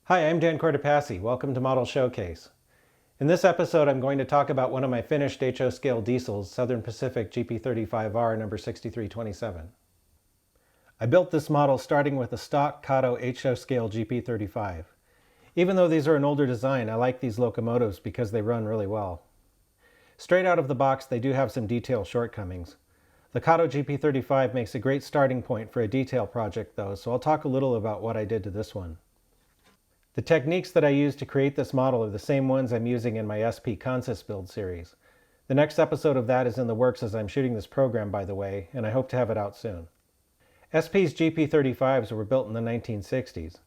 Hi, I'm Dan Cortopassi. Welcome to Model Showcase. In this episode, I'm going to talk about one of my finished HO scale diesels, Southern Pacific GP35R number 6327. I built this model starting with a stock Kato HO scale GP35. Even though these are an older design, I like these locomotives because they run really well. Straight out of the box, they do have some detail shortcomings. The Kato GP35 makes a great starting point for a detail project though, so I'll talk a little about what I did to this one. The techniques that I used to create this model are the same ones I'm using in my SP Consist build series. The next episode of that is in the works as I'm shooting this program, by the way, and I hope to have it out soon. SP's GP35s were built in the 1960s.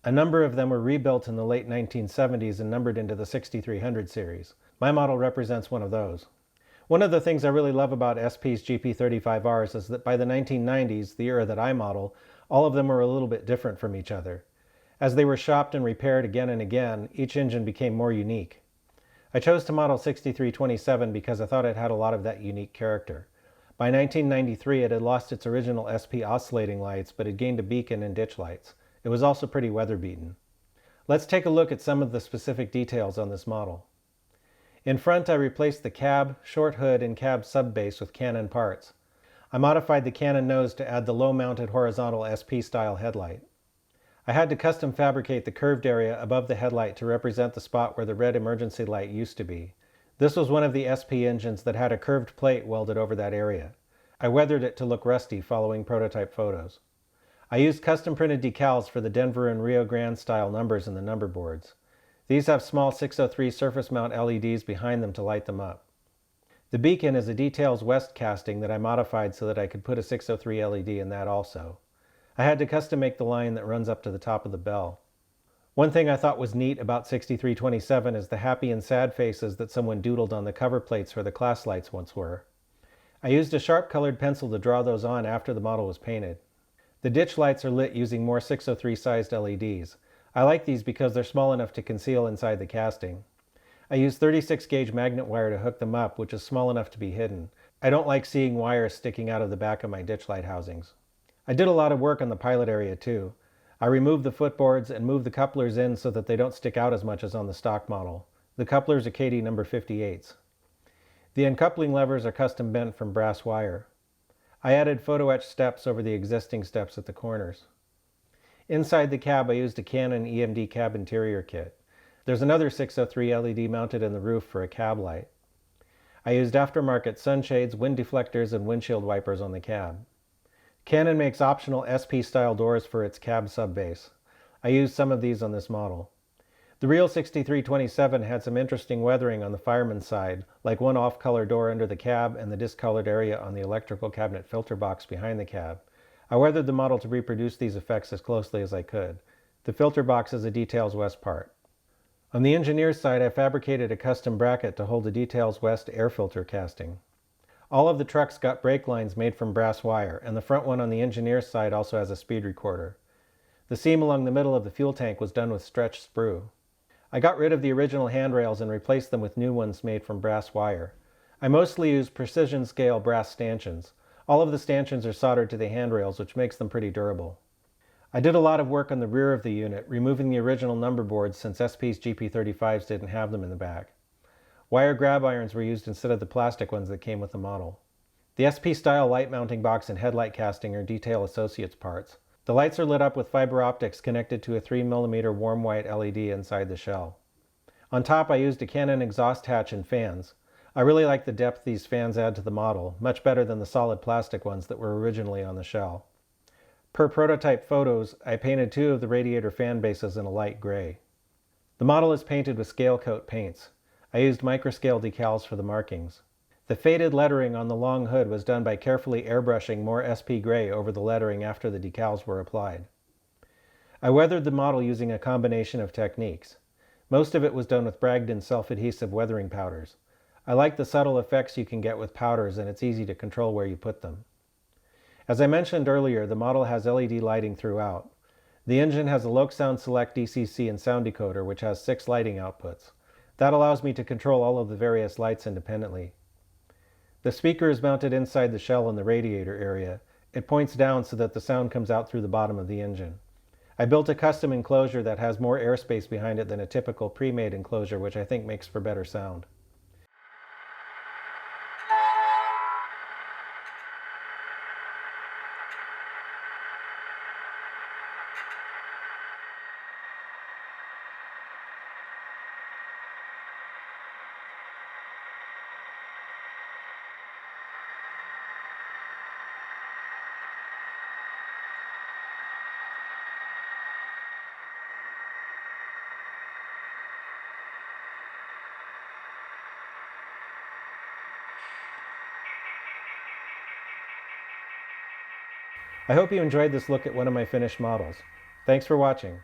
A number of them were rebuilt in the late 1970s and numbered into the 6300 series. My model represents one of those. One of the things I really love about SP's GP35Rs is that by the 1990s, the era that I model, all of them were a little bit different from each other. As they were shopped and repaired again and again, each engine became more unique. I chose to model 6327 because I thought it had a lot of that unique character. By 1993, it had lost its original SP oscillating lights, but had gained a beacon and ditch lights. It was also pretty weather-beaten. Let's take a look at some of the specific details on this model. In front, I replaced the cab, short hood, and cab subbase with Canon parts. I modified the Canon nose to add the low-mounted horizontal SP-style headlight. I had to custom fabricate the curved area above the headlight to represent the spot where the red emergency light used to be. This was one of the SP engines that had a curved plate welded over that area. I weathered it to look rusty following prototype photos. I used custom printed decals for the Denver and Rio Grande style numbers in the number boards. These have small 603 surface mount LEDs behind them to light them up. The beacon is a Details West casting that I modified so that I could put a 603 LED in that also. I had to custom make the line that runs up to the top of the bell. One thing I thought was neat about 6327 is the happy and sad faces that someone doodled on the cover plates where the class lights once were. I used a sharp colored pencil to draw those on after the model was painted. The ditch lights are lit using more 603 sized LEDs. I like these because they're small enough to conceal inside the casting. I used 36 gauge magnet wire to hook them up, which is small enough to be hidden. I don't like seeing wires sticking out of the back of my ditch light housings. I did a lot of work on the pilot area too. I removed the footboards and moved the couplers in so that they don't stick out as much as on the stock model. The couplers are Kato number 58s. The uncoupling levers are custom bent from brass wire. I added photo etched steps over the existing steps at the corners. Inside the cab I used a Canon EMD cab interior kit. There's another 603 LED mounted in the roof for a cab light. I used aftermarket sunshades, wind deflectors, and windshield wipers on the cab. Canon makes optional SP-style doors for its cab subbase. I used some of these on this model. The real 6327 had some interesting weathering on the fireman's side, like one off-color door under the cab and the discolored area on the electrical cabinet filter box behind the cab. I weathered the model to reproduce these effects as closely as I could. The filter box is a Details West part. On the engineer's side, I fabricated a custom bracket to hold the Details West air filter casting. All of the trucks got brake lines made from brass wire, and the front one on the engineer's side also has a speed recorder. The seam along the middle of the fuel tank was done with stretched sprue. I got rid of the original handrails and replaced them with new ones made from brass wire. I mostly used precision scale brass stanchions. All of the stanchions are soldered to the handrails, which makes them pretty durable. I did a lot of work on the rear of the unit, removing the original number boards since SP's GP35s didn't have them in the back. Wire grab irons were used instead of the plastic ones that came with the model. The SP-style light mounting box and headlight casting are Detail Associates parts. The lights are lit up with fiber optics connected to a 3mm warm white LED inside the shell. On top I used a Canon exhaust hatch and fans. I really like the depth these fans add to the model, much better than the solid plastic ones that were originally on the shell. Per prototype photos, I painted two of the radiator fan bases in a light gray. The model is painted with scale coat paints. I used microscale decals for the markings. The faded lettering on the long hood was done by carefully airbrushing more SP gray over the lettering after the decals were applied. I weathered the model using a combination of techniques. Most of it was done with Bragdon self-adhesive weathering powders. I like the subtle effects you can get with powders, and it's easy to control where you put them. As I mentioned earlier, the model has LED lighting throughout. The engine has a LokSound Select DCC and sound decoder, which has 6 lighting outputs. That allows me to control all of the various lights independently. The speaker is mounted inside the shell in the radiator area. It points down so that the sound comes out through the bottom of the engine. I built a custom enclosure that has more airspace behind it than a typical pre-made enclosure, which I think makes for better sound. I hope you enjoyed this look at one of my finished models. Thanks for watching.